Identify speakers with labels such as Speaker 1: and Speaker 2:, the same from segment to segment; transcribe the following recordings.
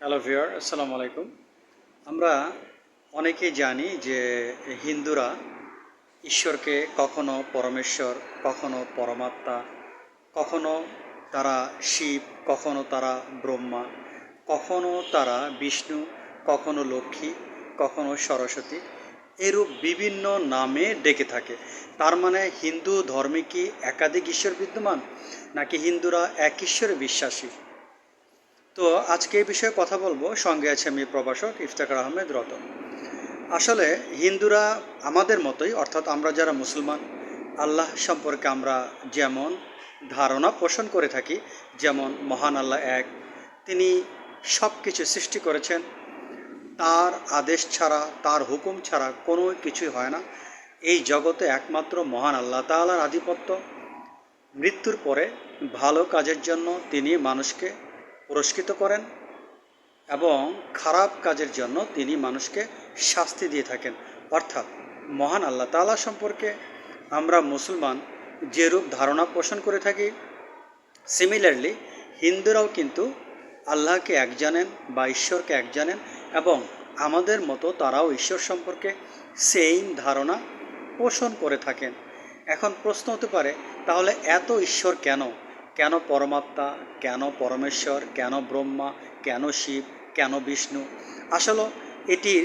Speaker 1: Hello viewer, আসসালামু আলাইকুম। আমরা অনেকেই জানি যে হিন্দুরা ঈশ্বরকে কখনো পরমেশ্বর, কখনো পরমাত্মা, কখনো তারা শিব, কখনো তারা ব্রহ্মা, কখনো তারা বিষ্ণু, কখনো লক্ষ্মী, কখনো সরস্বতী, এরূপ বিভিন্ন নামে ডেকে থাকে। তার মানে হিন্দু ধর্মে কি একাধিক ঈশ্বর বিদ্যমান, নাকি হিন্দুরা এক ঈশ্বরে বিশ্বাসী? তো আজকে এই বিষয়ে কথা বলবো। সঙ্গে আছে আমি প্রভাষক ইফতেখার আহমেদ রতন। আসলে হিন্দুরা আমাদের মতোই, অর্থাৎ আমরা যারা মুসলমান, আল্লাহ সম্পর্কে আমরা যেমন ধারণা পোষণ করে থাকি, যেমন মহান আল্লাহ এক, তিনি সব কিছু সৃষ্টি করেছেন, তার আদেশ ছাড়া, তার হুকুম ছাড়া কোনো কিছুই হয় না। এই জগতে একমাত্র মহান আল্লাহ তাআলার আধিপত্য। মৃত্যুর পরে ভালো কাজের জন্য তিনি মানুষকে পুরস্কৃত করেন এবং খারাপ কাজের জন্য তিনি মানুষকে শাস্তি দিয়ে থাকেন। অর্থাৎ মহান আল্লাহ তাআলা সম্পর্কে আমরা মুসলমান যেরূপ ধারণা পোষণ করে থাকি, সিমিলারলি হিন্দুরাও কিন্তু আল্লাহকে এক জানেন বা ঈশ্বরকে এক জানেন, এবং আমাদের মতো তারাও ঈশ্বর সম্পর্কে সেম ধারণা পোষণ করে থাকেন। এখন প্রশ্ন হতে পারে, তাহলে এত ঈশ্বর কেন? কেন পরমাত্মা, কেন পরমেশ্বর, কেন ব্রহ্মা, কেন শিব, কেন বিষ্ণু? আসলে এটির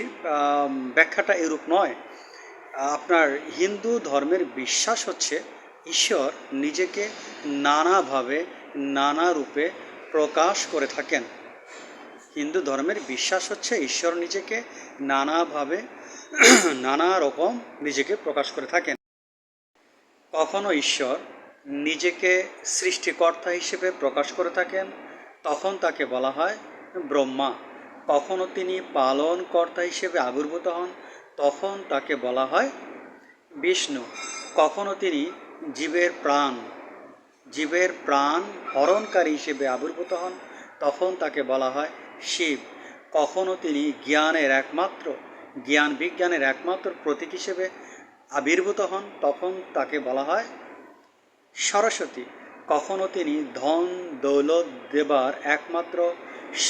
Speaker 1: ব্যাখ্যাটা এরূপ নয়। আপনার হিন্দু ধর্মের বিশ্বাস হচ্ছে ঈশ্বর নিজেকে নানাভাবে, নানা রূপে প্রকাশ করে থাকেন। হিন্দু ধর্মের বিশ্বাস হচ্ছে ঈশ্বর নিজেকে নানাভাবে, নানা রকম নিজেকে প্রকাশ করে থাকেন। কখনো ঈশ্বর নিজেকে সৃষ্টিকর্তা হিসেবে প্রকাশ করে থাকেন, তখন তাকে বলা হয় ব্রহ্মা। কখনো তিনি পালনকর্তা হিসেবে আবির্ভূত হন, তখন তাকে বলা হয় বিষ্ণু। কখনো তিনি জীবের প্রাণ হরণকারী হিসেবে আবির্ভূত হন, তখন তাকে বলা হয় শিব। কখনো তিনি জ্ঞান বিজ্ঞানের একমাত্র প্রতীক হিসেবে আবির্ভূত হন, তখন তাকে বলা হয় সরস্বতী। কখনো তিনি ধন দৌলত দেবার একমাত্র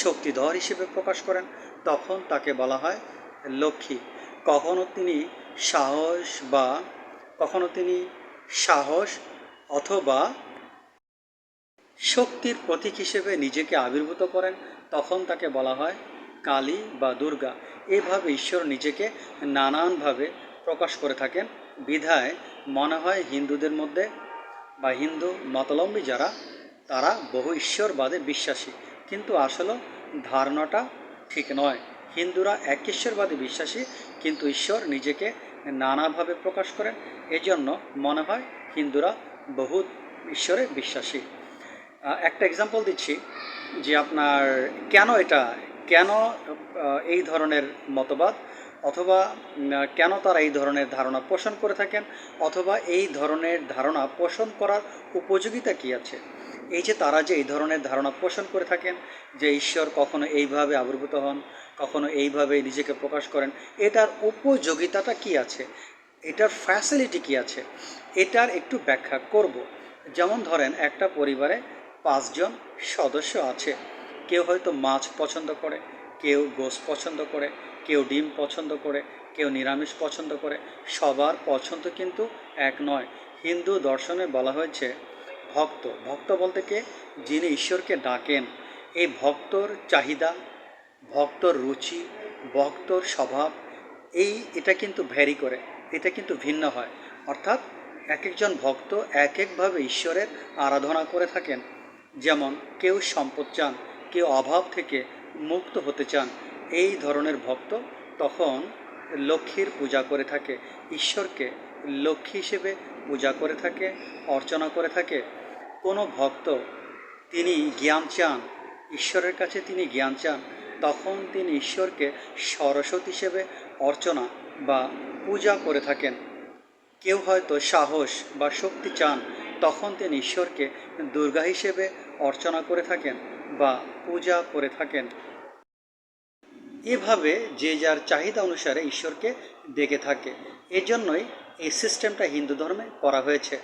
Speaker 1: শক্তিধর হিসেবে প্রকাশ করেন, তখন তাকে বলা হয় লক্ষ্মী। কখনো তিনি সাহস বা কখনো তিনি সাহস অথবা শক্তির প্রতীক হিসেবে নিজেকে আবির্ভূত করেন, তখন তাকে বলা হয় কালী বা দুর্গা। এইভাবে ঈশ্বর নিজেকে নানানভাবে প্রকাশ করে থাকেন। বিধায় মনে হয় হিন্দুদের মধ্যে বা হিন্দু মতাবলম্বী যারা, তারা বহু ঈশ্বরবাদে বিশ্বাসী, কিন্তু আসলে ধারণাটা ঠিক নয়। হিন্দুরা এক ঈশ্বরবাদে বিশ্বাসী, কিন্তু ঈশ্বর নিজেকে নানাভাবে প্রকাশ করেন। এজন্য মনে হয় হিন্দুরা বহু ঈশ্বরে বিশ্বাসী। একটা এক্সাম্পল দিচ্ছি যে আপনার কেন এই ধরনের মতবাদ, অথবা কেন তারা এই ধরনের ধারণা পোষণ করে থাকেন, অথবা এই ধরনের ধারণা পোষণ করার উপযোগিতা কী আছে। এই যে তারা যে এই ধরনের ধারণা পোষণ করে থাকেন যে ঈশ্বর কখনো এইভাবে আবির্ভূত হন, কখনো এইভাবে নিজেকে প্রকাশ করেন, এটার উপযোগিতাটা কী আছে, এটার ফ্যাসিলিটি কী আছে, এটার একটু ব্যাখ্যা করব। যেমন ধরেন, একটা পরিবারে 5 জন সদস্য আছে। কেউ হয়তো মাছ পছন্দ করে, কেউ গোশত পছন্দ করে, কেউ ডিম পছন্দ করে, কেউ নিরামিষ পছন্দ করে। সবার পছন্দ কিন্তু এক নয়। হিন্দু দর্শনে বলা হয়েছে ভক্ত বলতে কে? যিনি ঈশ্বরকে ডাকেন। এই ভক্তর চাহিদা, ভক্তর রুচি, ভক্তর স্বভাব, এটা কিন্তু ভ্যারি করে, এটা কিন্তু ভিন্ন হয়। অর্থাৎ এক একজন ভক্ত এক একভাবে ঈশ্বরের আরাধনা করে থাকেন। যেমন কেউ সম্পদ চান, কেউ অভাব থেকে মুক্ত হতে চান। এই ধরনের ভক্ত তখন লক্ষ্মীর পূজা করে থাকে, ঈশ্বরকে লক্ষ্মী হিসেবে পূজা করে থাকে, অর্চনা করে থাকে। কোনো ভক্ত তিনি জ্ঞান চান, ঈশ্বরের কাছে তিনি জ্ঞান চান, তখন তিনি ঈশ্বরকে সরস্বতী হিসেবে অর্চনা বা পূজা করে থাকেন। কেউ হয়তো সাহস বা শক্তি চান, তখন তিনি ঈশ্বরকে দুর্গা হিসেবে অর্চনা করে থাকেন বা পূজা করে থাকেন। এভাবে যে যার চাহিদা অনুসারে ঈশ্বরকে ডেকে থাকে। এজন্যই এই সিস্টেমটা হিন্দু ধর্মে করা হয়েছে।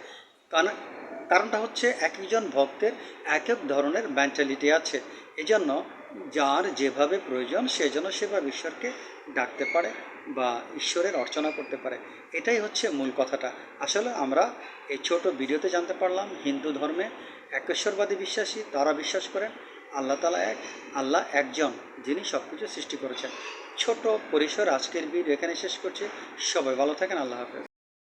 Speaker 1: কারণটা হচ্ছে এক একজন ভক্তের এক এক ধরনের মেন্টালিটি আছে। এজন্য যার যেভাবে প্রয়োজন সে যেন সেভাবে ঈশ্বরকে ডাকতে পারে বা ঈশ্বরের অর্চনা করতে পারে। এটাই হচ্ছে মূল কথাটা। আসলে আমরা এই ছোট ভিডিওতে জানতে পারলাম হিন্দু ধর্মে একেশ্বরবাদী বিশ্বাসী, তারা বিশ্বাস করেন আল্লাহ তালা এক, আল্লাহ একজন, যিনি সব কিছু সৃষ্টি করেছেন। ছোট পরিসর আজকের ভিডিও এখানে শেষ করছি। সবাই ভালো থাকেন, আল্লাহ হাফেজ।